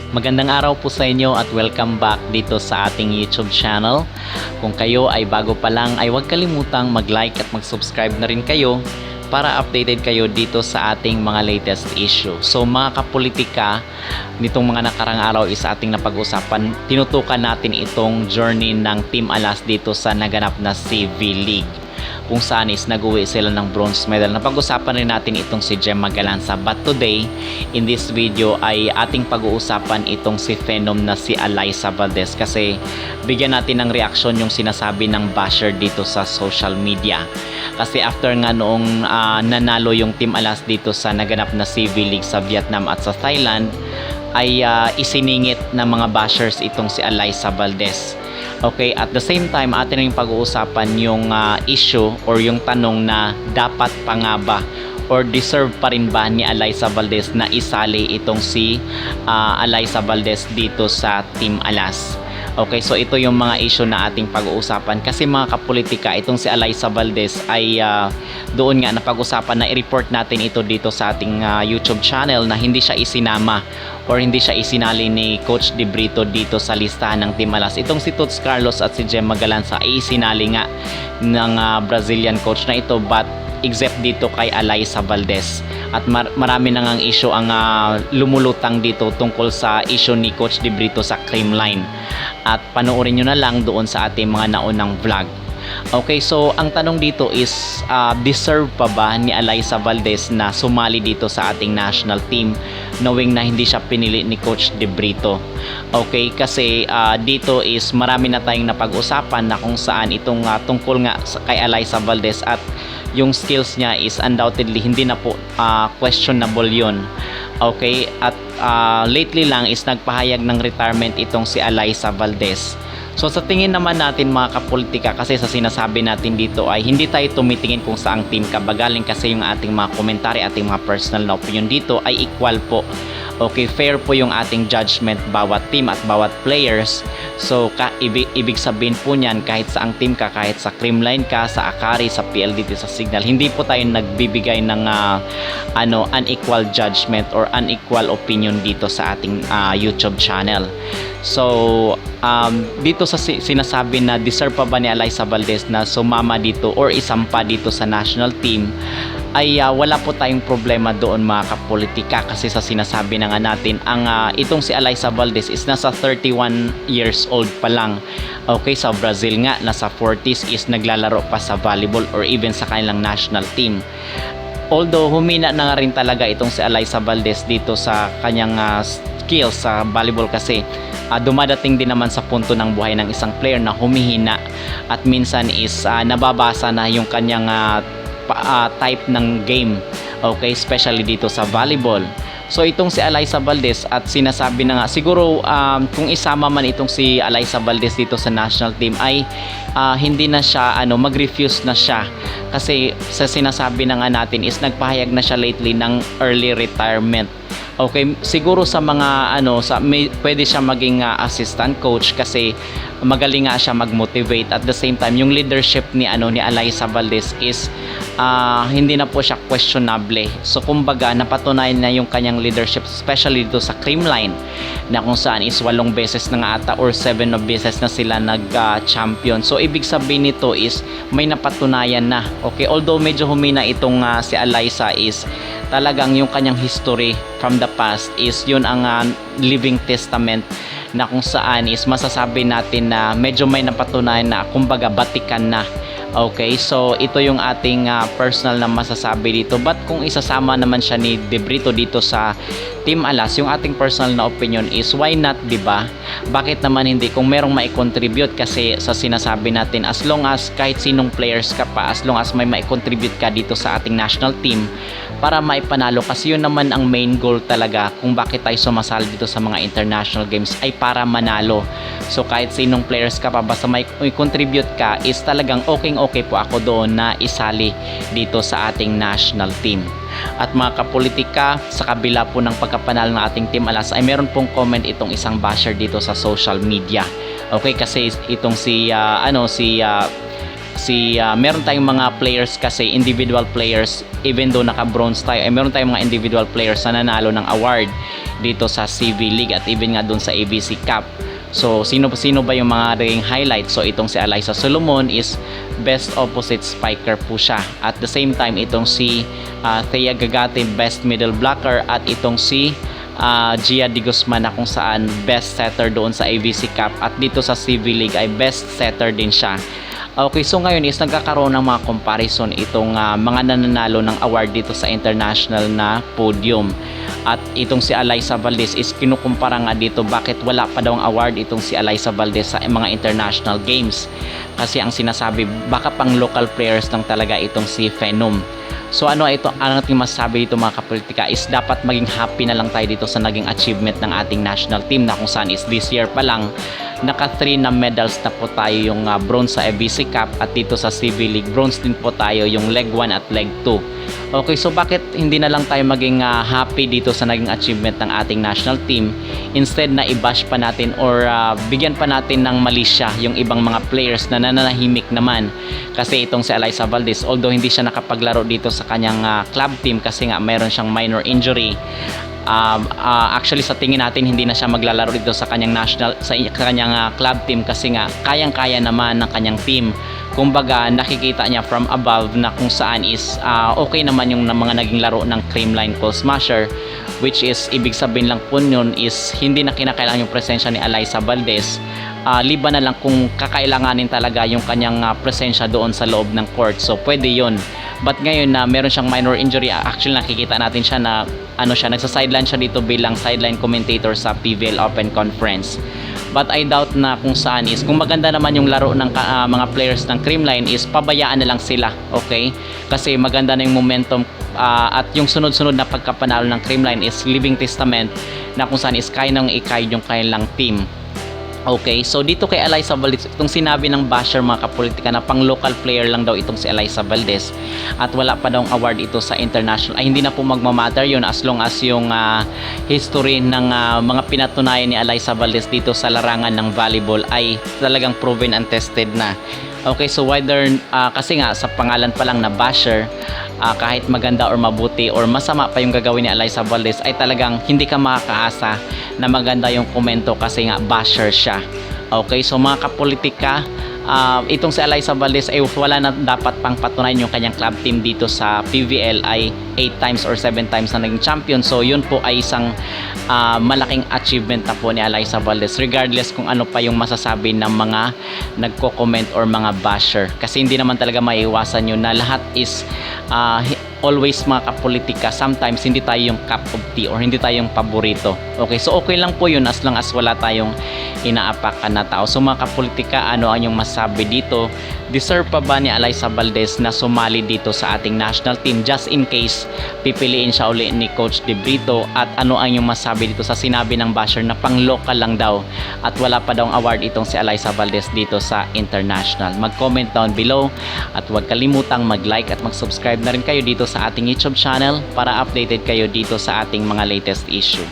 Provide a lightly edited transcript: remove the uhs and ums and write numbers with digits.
Magandang araw po sa inyo at welcome back dito sa ating YouTube channel. Kung kayo ay bago pa lang ay huwag kalimutang mag-like at mag-subscribe na rin kayo para updated kayo dito sa ating mga latest issue. So mga kapolitika, nitong mga nakarang araw is ating napag-usapan, tinutukan natin itong journey ng Team Alas dito sa naganap na CV League, kung saan is nag-uwi sila ng bronze medal. Napag-usapan rin natin itong si Gemma Galanza, but today in this video ay ating pag-uusapan itong si Phenom na si Alyssa Valdez, kasi bigyan natin ng reaksyon yung sinasabi ng basher dito sa social media. Kasi after nga noong nanalo yung Team Alas dito sa naganap na CV League sa Vietnam at sa Thailand, ay isiningit ng mga bashers itong si Alyssa Valdez. Okay, at the same time atin ring pag-uusapan yung issue or yung tanong na dapat pa nga ba or deserve pa rin ba ni Alyssa Valdez na isali itong si Alyssa Valdez dito sa Team Alas. Okay, so ito yung mga issue na ating pag-uusapan, kasi mga kapolitika, itong si Alyssa Valdez ay doon nga napag-usapan na i-report natin ito dito sa ating YouTube channel na hindi siya isinama or hindi siya isinali ni Coach De Brito dito sa listahan ng Team Alas. Itong si Toots Carlos at si Gemma Galanza ay isinali nga ng Brazilian coach na ito, but except dito kay Alyssa Valdez. At marami na ngang issue ang lumulutang dito tungkol sa issue ni Coach De Brito sa Creamline. At panoorin nyo na lang doon sa ating mga naunang vlog. Okay, so ang tanong dito is deserve pa ba ni Alyssa Valdez na sumali dito sa ating national team knowing na hindi siya pinili ni Coach De Brito? Okay, kasi dito is marami na tayong napag-usapan na kung saan itong tungkol nga kay Alyssa Valdez, at yung skills niya is undoubtedly hindi na po questionable yun. Okay, at lately lang is nagpahayag ng retirement itong si Alyssa Valdez. So sa tingin naman natin mga kapolitika, kasi sa sinasabi natin dito ay hindi tayo tumitingin kung saang team ka ba galing, kasi yung ating mga komentary, ating mga personal na opinion dito ay equal po. Okay, fair po yung ating judgment bawat team at bawat players. So ibig sabihin po niyan, kahit sa ang team ka, kahit sa Creamline ka, sa Akari, sa PLDT, sa Signal, hindi po tayo nagbibigay ng unequal judgment or unequal opinion dito sa ating YouTube channel. So dito sa sinasabi na deserve pa ba ni Alyssa Valdez na sumama dito or isampa dito sa national team, ay wala po tayong problema doon mga kapolitika, kasi sa sinasabi na nga natin, itong si Alyssa Valdez is nasa 31 years old pa lang. Okay, sa Brazil nga nasa 40s is naglalaro pa sa volleyball or even sa kanilang national team. Although humina na nga rin talaga itong si Alyssa Valdez dito sa kanyang skills sa volleyball, kasi dumadating din naman sa punto ng buhay ng isang player na humihina at minsan is nababasa na yung kanyang type ng game. Okay, especially dito sa volleyball. So itong si Alyssa Valdez, at sinasabi na nga siguro kung isama man itong si Alyssa Valdez dito sa national team ay hindi na siya mag-refuse na siya, kasi sa sinasabi na nga natin is nagpahayag na siya lately ng early retirement. Okay, siguro sa mga pwede siya maging assistant coach, kasi magaling nga siya mag-motivate. At the same time, yung leadership ni Alyssa Valdez is hindi na po siya questionable. So kumbaga napatunayan na yung kanyang leadership, especially dito sa Creamline, na kung saan is 8 beses na nga ata or 7 beses na sila nag-champion. So ibig sabihin nito is may napatunayan na. Okay, although medyo humina itong si Alyssa, is talagang yung kanyang history from the past is yun ang living testament, na kung saan is masasabi natin na medyo may napatunayan na, kumbaga batikan na. Okay, so ito yung ating personal na masasabi dito. But kung isasama naman siya ni De Brito dito sa Team Alas, yung ating personal na opinion is why not, diba? Bakit naman hindi, kung merong mai-contribute? Kasi sa sinasabi natin, as long as kahit sinong players ka pa, as long as may mai-contribute ka dito sa ating national team para maipanalo, kasi yun naman ang main goal talaga kung bakit tayo sumasali dito sa mga international games, ay para manalo. So kahit sinong players ka pa, basta may contribute ka, is talagang okay po ako doon na isali dito sa ating national team. At mga kapolitika, sa kabila po ng pagkapanalo ng ating Team Alas, ay meron pong comment itong isang basher dito sa social media. Okay, kasi itong si meron tayong mga players kasi, individual players, even though naka-bronze tayo, meron tayong mga individual players na nanalo ng award dito sa CV League at even nga doon sa ABC Cup. So sino ba yung mga naging highlights? So itong si Alyssa Solomon is best opposite spiker po siya. At the same time, itong si Thea Gagate best middle blocker, at itong si Gia Di Guzman na kung saan best setter doon sa ABC Cup, at dito sa CV League ay best setter din siya. Okay, so ngayon is nagkakaroon ng mga comparison itong mga nananalo ng award dito sa international na podium. At itong si Alyssa Valdez is kinukumpara nga dito bakit wala pa daw ang award itong si Alyssa Valdez sa mga international games. Kasi ang sinasabi, baka pang local players lang talaga itong si Phenom. So ano ating masasabi dito mga kapolitika is dapat maging happy na lang tayo dito sa naging achievement ng ating national team, na kung saan is this year pa lang naka 3 na medals na po tayo, yung bronze sa ABC Cup, at dito sa CV League bronze din po tayo yung leg 1 at leg 2. Okay, so bakit hindi na lang tayo maging happy dito sa naging achievement ng ating national team, instead na i-bash pa natin or bigyan pa natin ng mali siya yung ibang mga players na nananahimik naman. Kasi itong si Alyssa Valdez, although hindi siya nakapaglaro dito sa kanyang club team kasi nga mayroon siyang minor injury, actually sa tingin natin hindi na siya maglalaro dito sa kanyang club team kasi nga kayang-kaya naman ng kanyang team. Kumbaga nakikita niya from above na kung saan is okay naman yung mga naging laro ng Creamline Coal Smasher, which is ibig sabihin lang po yun is hindi na kinakailangan yung presensya ni Alyssa Valdez. Liban na lang kung kakailanganin talaga yung kanyang presensya doon sa loob ng court, so pwede yun. But ngayon na meron siyang minor injury, actually nakikita natin siya na nagsa-sideline siya dito bilang sideline commentator sa PVL Open Conference. But I doubt na kung saan is, kung maganda naman yung laro ng mga players ng Creamline is pabayaan na lang sila, okay? Kasi maganda na yung momentum, at yung sunod-sunod na pagkapanalo ng Creamline is living testament na kung saan is kaya nang ikay yung kanilang team. Okay, so dito kay Alyssa Valdez, itong sinabi ng basher mga kapolitika na pang local player lang daw itong si Alyssa Valdez at wala pa daw award ito sa international, ay hindi na po magmamatter yun as long as yung history ng mga pinatunayan ni Alyssa Valdez dito sa larangan ng volleyball ay talagang proven and tested na. Okay, so whether kasi nga sa pangalan pa lang na basher, kahit maganda or mabuti or masama pa yung gagawin ni Alyssa Valdez ay talagang hindi ka makakaasa na maganda yung komento kasi nga basher siya. Okay, so mga kapolitika, itong si Alyssa Valdez ay wala na dapat pang patunayan yung kanyang club team dito sa PVL ay 8 times or 7 times na naging champion. So yun po ay isang malaking achievement na po ni Alyssa Valdez, regardless kung ano pa yung masasabi ng mga nagko-comment or mga basher. Kasi hindi naman talaga maiiwasan yun na lahat is always mga kapolitika, sometimes hindi tayo yung cup of tea or hindi tayo yung paborito. Okay, so okay lang po yun as long as wala tayong inaapakan na tao. So mga kapolitika, ano ang yung masabi dito? Deserve pa ba ni Alyssa Valdez na sumali dito sa ating national team just in case pipiliin siya uli ni Coach De Brito? At ano ang yung masabi dito sa sinabi ng basher na pang local lang daw at wala pa daw ang award itong si Alyssa Valdez dito sa international? Mag-comment down below at huwag kalimutang mag-like at mag-subscribe na rin kayo dito sa ating YouTube channel para updated kayo dito sa ating mga latest issue.